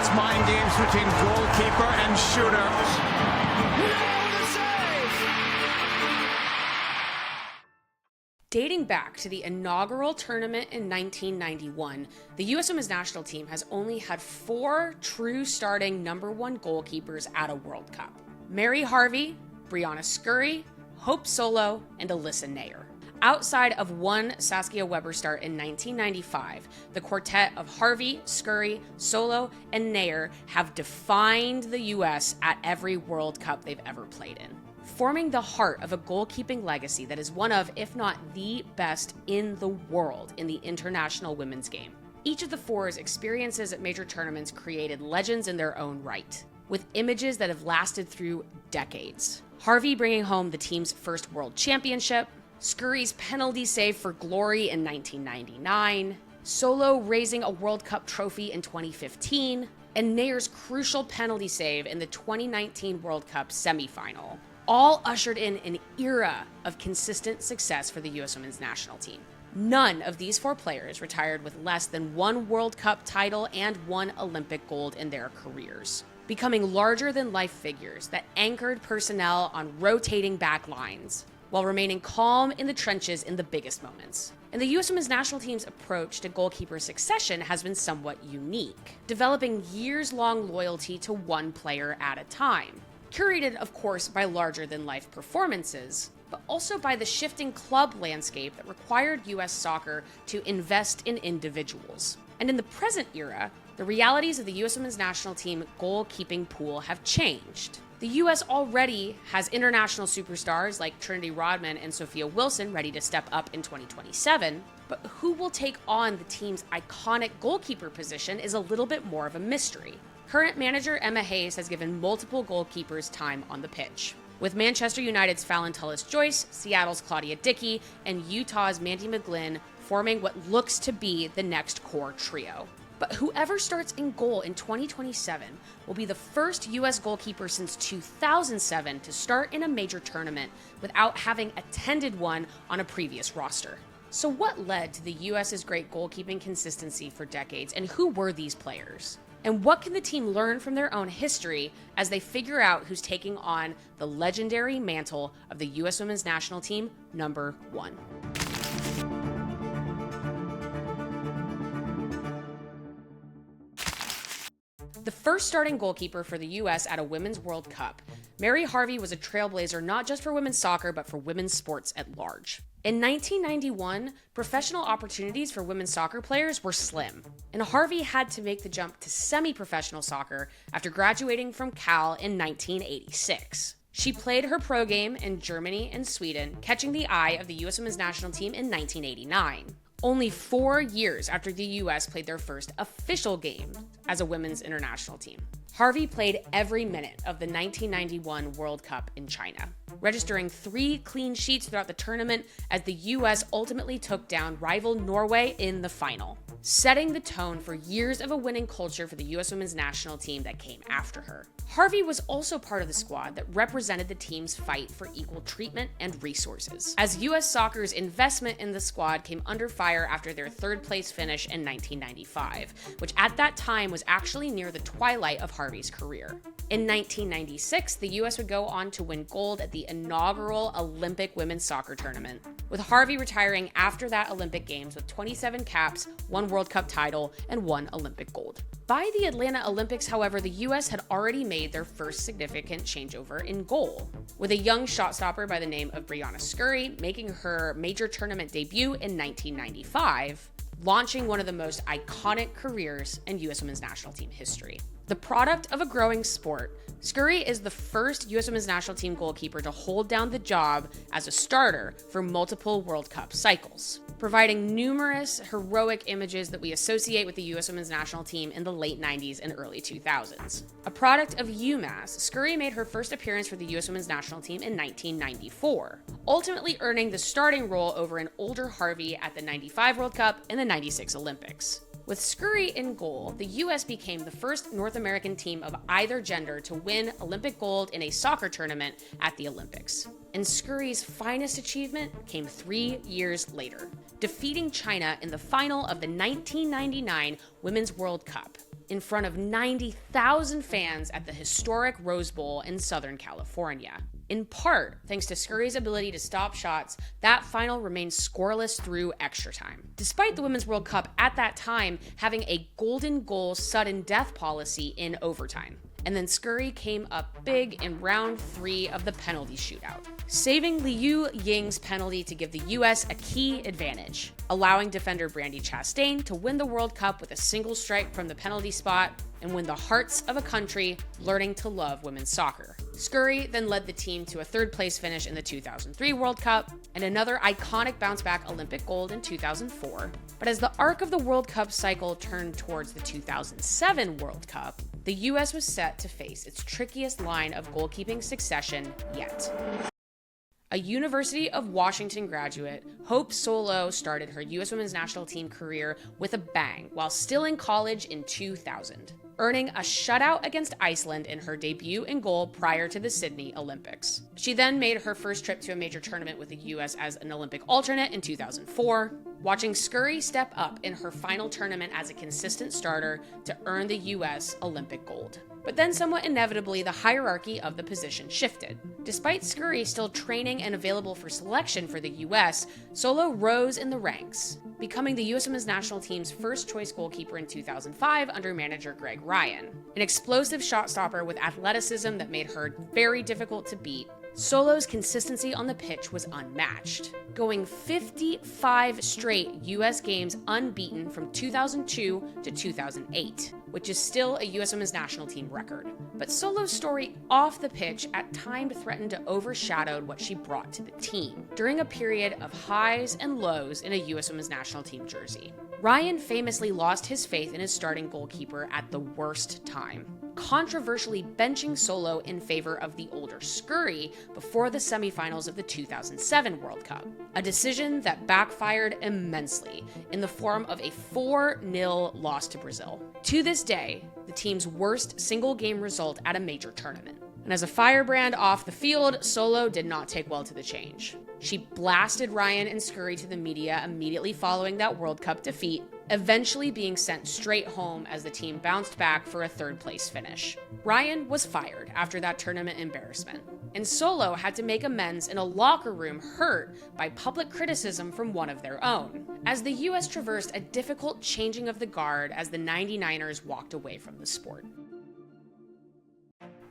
It's mind games between goalkeeper and shooter. Dating back to the inaugural tournament in 1991, the U.S. Women's National Team has only had 4 true starting #1 goalkeepers at a World Cup. Mary Harvey, Briana Scurry, Hope Solo, and Alyssa Naeher. Outside of one Saskia Weber start in 1995, the quartet of Harvey, Scurry, Solo, and Naeher have defined the U.S. at every World Cup they've ever played in, forming the heart of a goalkeeping legacy that is one of, if not the best in the world in the international women's game. Each of the 4's experiences at major tournaments created legends in their own right, with images that have lasted through decades. Harvey bringing home the team's first world championship, Scurry's penalty save for glory in 1999, Solo raising a World Cup trophy in 2015, and Naeher's crucial penalty save in the 2019 World Cup semifinal, all ushered in an era of consistent success for the U.S. Women's National Team. None of these 4 players retired with less than 1 World Cup title and 1 Olympic gold in their careers, becoming larger-than-life figures that anchored personnel on rotating back lines, while remaining calm in the trenches in the biggest moments. And the U.S. Women's National Team's approach to goalkeeper succession has been somewhat unique, developing years-long loyalty to one player at a time, curated, of course, by larger-than-life performances, but also by the shifting club landscape that required U.S. soccer to invest in individuals. And in the present era, the realities of the U.S. Women's National Team goalkeeping pool have changed. The U.S. already has international superstars like Trinity Rodman and Sophia Wilson ready to step up in 2027, but who will take on the team's iconic goalkeeper position is a little bit more of a mystery. Current manager Emma Hayes has given multiple goalkeepers time on the pitch, with Manchester United's Fallon Tullis-Joyce, Seattle's Claudia Dickey, and Utah's Mandy McGlynn forming what looks to be the next core trio. But whoever starts in goal in 2027 will be the first U.S. goalkeeper since 2007 to start in a major tournament without having attended one on a previous roster. So what led to the U.S.'s great goalkeeping consistency for decades, and who were these players? And what can the team learn from their own history as they figure out who's taking on the legendary mantle of the U.S. Women's National Team #1? The first starting goalkeeper for the U.S. at a Women's World Cup, Mary Harvey was a trailblazer not just for women's soccer, but for women's sports at large. In 1991, professional opportunities for women's soccer players were slim, and Harvey had to make the jump to semi-professional soccer after graduating from Cal in 1986. She played her pro game in Germany and Sweden, catching the eye of the U.S. Women's National Team in 1989. Only 4 years after the U.S. played their first official game as a women's international team. Harvey played every minute of the 1991 World Cup in China, registering 3 clean sheets throughout the tournament as the U.S. ultimately took down rival Norway in the final, setting the tone for years of a winning culture for the U.S. Women's National Team that came after her. Harvey was also part of the squad that represented the team's fight for equal treatment and resources, as U.S. Soccer's investment in the squad came under fire after their 3rd place finish in 1995, which at that time was actually near the twilight of Harvey's career. In 1996, the U.S. would go on to win gold at the inaugural Olympic women's soccer tournament, with Harvey retiring after that Olympic Games with 27 caps, 1 World Cup title, and 1 Olympic gold. By the Atlanta Olympics, however, the U.S. had already made their first significant changeover in goal, with a young shot-stopper by the name of Briana Scurry making her major tournament debut in 1995, launching one of the most iconic careers in U.S. Women's National Team history. The product of a growing sport, Scurry is the first U.S. Women's National Team goalkeeper to hold down the job as a starter for multiple World Cup cycles, providing numerous heroic images that we associate with the U.S. Women's National Team in the late 90s and early 2000s. A product of UMass, Scurry made her first appearance for the U.S. Women's National Team in 1994, ultimately earning the starting role over an older Harvey at the 95 World Cup and the 96 Olympics. With Scurry in goal, the U.S. became the first North American team of either gender to win Olympic gold in a soccer tournament at the Olympics. And Scurry's finest achievement came 3 years later, defeating China in the final of the 1999 Women's World Cup in front of 90,000 fans at the historic Rose Bowl in Southern California. In part, thanks to Scurry's ability to stop shots, that final remained scoreless through extra time. Despite the Women's World Cup at that time having a golden goal sudden death policy in overtime. And then Scurry came up big in round 3 of the penalty shootout, saving Liu Ying's penalty to give the US a key advantage, allowing defender Brandi Chastain to win the World Cup with a single strike from the penalty spot and win the hearts of a country learning to love women's soccer. Scurry then led the team to a 3rd place finish in the 2003 World Cup and another iconic bounce-back Olympic gold in 2004. But as the arc of the World Cup cycle turned towards the 2007 World Cup, the US was set to face its trickiest line of goalkeeping succession yet. A University of Washington graduate, Hope Solo started her U.S. Women's National Team career with a bang while still in college in 2000, earning a shutout against Iceland in her debut in goal prior to the Sydney Olympics. She then made her first trip to a major tournament with the U.S. as an Olympic alternate in 2004, watching Scurry step up in her final tournament as a consistent starter to earn the U.S. Olympic gold. But then somewhat inevitably, the hierarchy of the position shifted. Despite Scurry still training and available for selection for the U.S., Solo rose in the ranks, becoming the U.S. Women's National Team's first-choice goalkeeper in 2005 under manager Greg Ryan. An explosive shot stopper with athleticism that made her very difficult to beat, Solo's consistency on the pitch was unmatched, going 55 straight U.S. games unbeaten from 2002 to 2008, which is still a U.S. Women's National Team record. But Solo's story off the pitch at times threatened to overshadow what she brought to the team during a period of highs and lows in a U.S. Women's National Team jersey. Ryan famously lost his faith in his starting goalkeeper at the worst time, controversially benching Solo in favor of the older Scurry before the semifinals of the 2007 World Cup, a decision that backfired immensely in the form of a 4-0 loss to Brazil. To this day, the team's worst single-game result at a major tournament. And as a firebrand off the field, Solo did not take well to the change. She blasted Ryan and Scurry to the media immediately following that World Cup defeat, eventually being sent straight home as the team bounced back for a 3rd-place finish. Ryan was fired after that tournament embarrassment, and Solo had to make amends in a locker room hurt by public criticism from one of their own, as the US traversed a difficult changing of the guard as the 99ers walked away from the sport.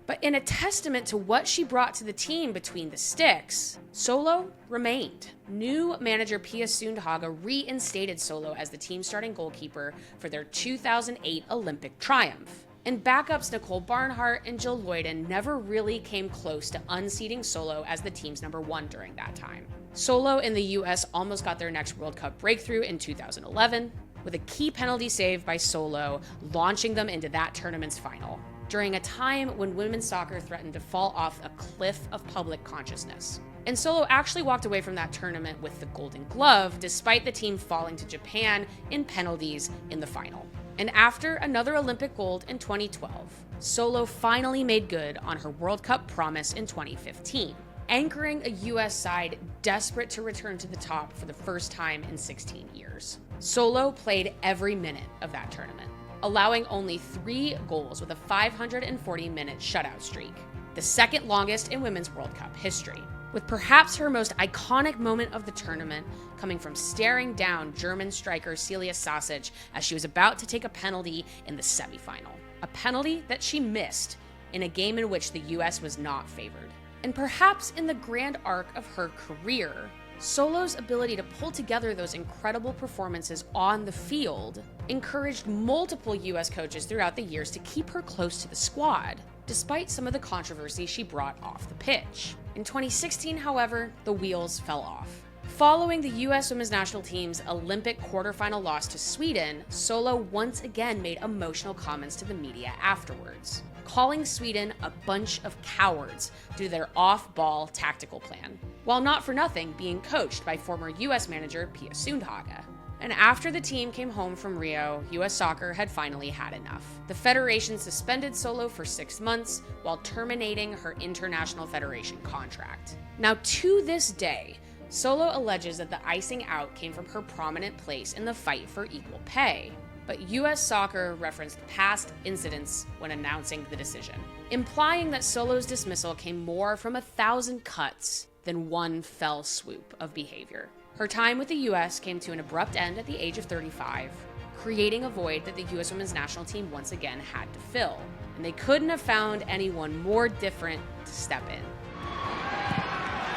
But in a testament to what she brought to the team between the sticks, Solo remained. New manager Pia Sundhage reinstated Solo as the team's starting goalkeeper for their 2008 Olympic triumph. And backups Nicole Barnhart and Jill Loyden never really came close to unseating Solo as the team's number 1 during that time. Solo and the US almost got their next World Cup breakthrough in 2011, with a key penalty save by Solo launching them into that tournament's final, during a time when women's soccer threatened to fall off a cliff of public consciousness. And Solo actually walked away from that tournament with the Golden Glove, despite the team falling to Japan in penalties in the final. And after another Olympic gold in 2012, Solo finally made good on her World Cup promise in 2015, anchoring a US side desperate to return to the top for the first time in 16 years. Solo played every minute of that tournament, allowing only 3 goals with a 540-minute shutout streak, the second longest in Women's World Cup history, with perhaps her most iconic moment of the tournament coming from staring down German striker Celia Sasic as she was about to take a penalty in the semifinal, a penalty that she missed in a game in which the US was not favored. And perhaps in the grand arc of her career, Solo's ability to pull together those incredible performances on the field encouraged multiple US coaches throughout the years to keep her close to the squad, despite some of the controversy she brought off the pitch. In 2016, however, the wheels fell off. Following the US Women's National Team's Olympic quarterfinal loss to Sweden, Solo once again made emotional comments to the media afterwards, calling Sweden a bunch of cowards due to their off-ball tactical plan, while not for nothing being coached by former US manager Pia Sundhage. And after the team came home from Rio, US Soccer had finally had enough. The federation suspended Solo for 6 months while terminating her International Federation contract. Now, to this day, Solo alleges that the icing out came from her prominent place in the fight for equal pay. But US Soccer referenced past incidents when announcing the decision, implying that Solo's dismissal came more from 1,000 cuts than one fell swoop of behavior. Her time with the US came to an abrupt end at the age of 35, creating a void that the US Women's National Team once again had to fill. And they couldn't have found anyone more different to step in.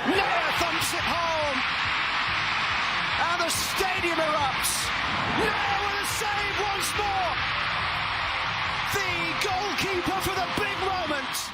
Naeher thumps it home, and the stadium erupts. Naeher with a save once more. The goalkeeper for the big moment.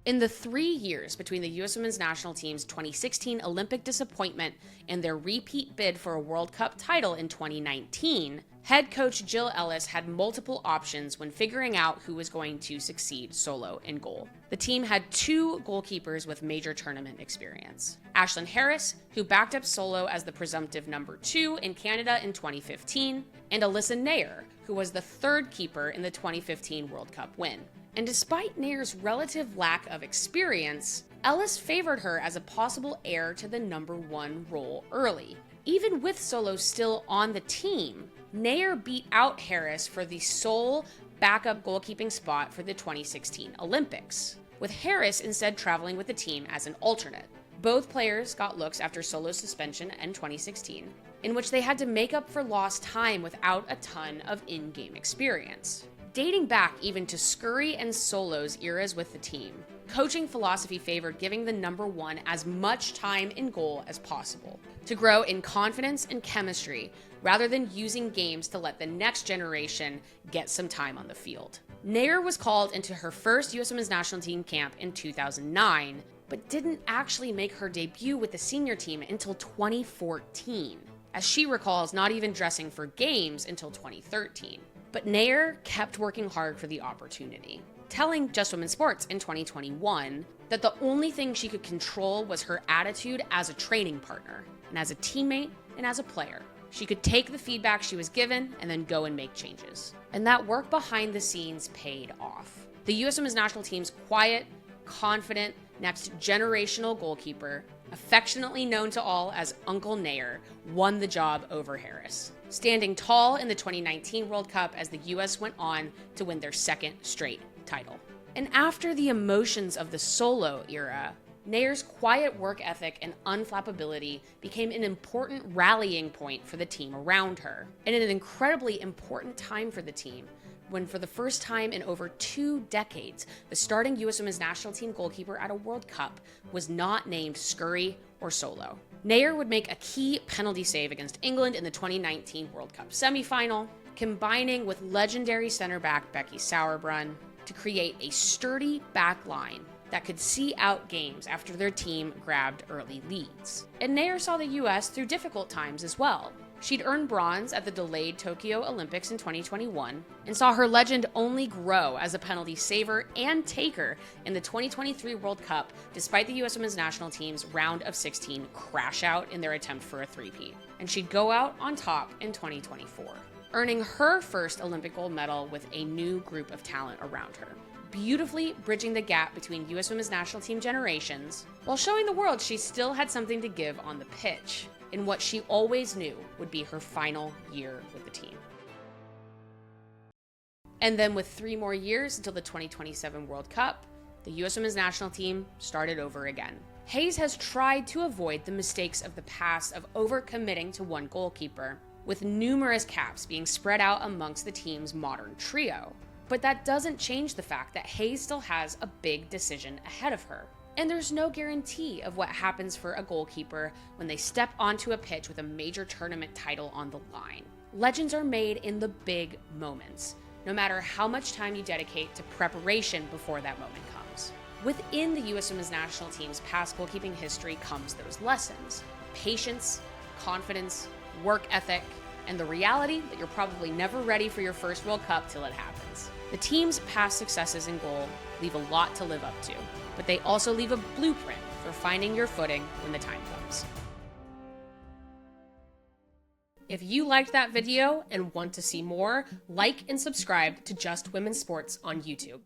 In the 3 years between the US Women's National Team's 2016 Olympic disappointment and their repeat bid for a World Cup title in 2019, head coach Jill Ellis had multiple options when figuring out who was going to succeed Solo in goal. The team had 2 goalkeepers with major tournament experience. Ashlyn Harris, who backed up Solo as the presumptive number 2 in Canada in 2015, and Alyssa Naeher, who was the 3rd keeper in the 2015 World Cup win. And despite Naeher's relative lack of experience, Ellis favored her as a possible heir to the number 1 role early. Even with Solo still on the team, Naeher beat out Harris for the sole backup goalkeeping spot for the 2016 Olympics, with Harris instead traveling with the team as an alternate. Both players got looks after Solo's suspension in 2016, in which they had to make up for lost time without a ton of in-game experience. Dating back even to Scurry and Solo's eras with the team, coaching philosophy favored giving the number 1 as much time in goal as possible, to grow in confidence and chemistry, rather than using games to let the next generation get some time on the field. Naeher was called into her first US Women's National Team camp in 2009, but didn't actually make her debut with the senior team until 2014, as she recalls not even dressing for games until 2013. But Naeher kept working hard for the opportunity, telling Just Women Sports in 2021 that the only thing she could control was her attitude as a training partner, and as a teammate, and as a player. She could take the feedback she was given and then go and make changes. And that work behind the scenes paid off. The US Women's National Team's quiet, confident, next generational goalkeeper, affectionately known to all as Uncle Naeher, won the job over Harris, standing tall in the 2019 World Cup as the US went on to win their 2nd straight title. And after the emotions of the Solo era, Naeher's quiet work ethic and unflappability became an important rallying point for the team around her, and an incredibly important time for the team, when for the first time in over 2 decades, the starting US Women's National Team goalkeeper at a World Cup was not named Scurry or Solo. Naeher would make a key penalty save against England in the 2019 World Cup semifinal, combining with legendary center back Becky Sauerbrunn to create a sturdy back line that could see out games after their team grabbed early leads. And Naeher saw the US through difficult times as well. She'd earned bronze at the delayed Tokyo Olympics in 2021 and saw her legend only grow as a penalty saver and taker in the 2023 World Cup, despite the US Women's National Team's round of 16 crash out in their attempt for a three-peat. And she'd go out on top in 2024, earning her first Olympic gold medal with a new group of talent around her, beautifully bridging the gap between US Women's National Team generations, while showing the world she still had something to give on the pitch, in what she always knew would be her final year with the team. And then with 3 more years until the 2027 World Cup, the US Women's National Team started over again. Hayes has tried to avoid the mistakes of the past of overcommitting to one goalkeeper, with numerous caps being spread out amongst the team's modern trio. But that doesn't change the fact that Hayes still has a big decision ahead of her. And there's no guarantee of what happens for a goalkeeper when they step onto a pitch with a major tournament title on the line. Legends are made in the big moments, no matter how much time you dedicate to preparation before that moment comes. Within the US Women's National Team's past goalkeeping history comes those lessons: patience, confidence, work ethic, and the reality that you're probably never ready for your first World Cup till it happens. The team's past successes in goal leave a lot to live up to, but they also leave a blueprint for finding your footing when the time comes. If you liked that video and want to see more, like and subscribe to Just Women's Sports on YouTube.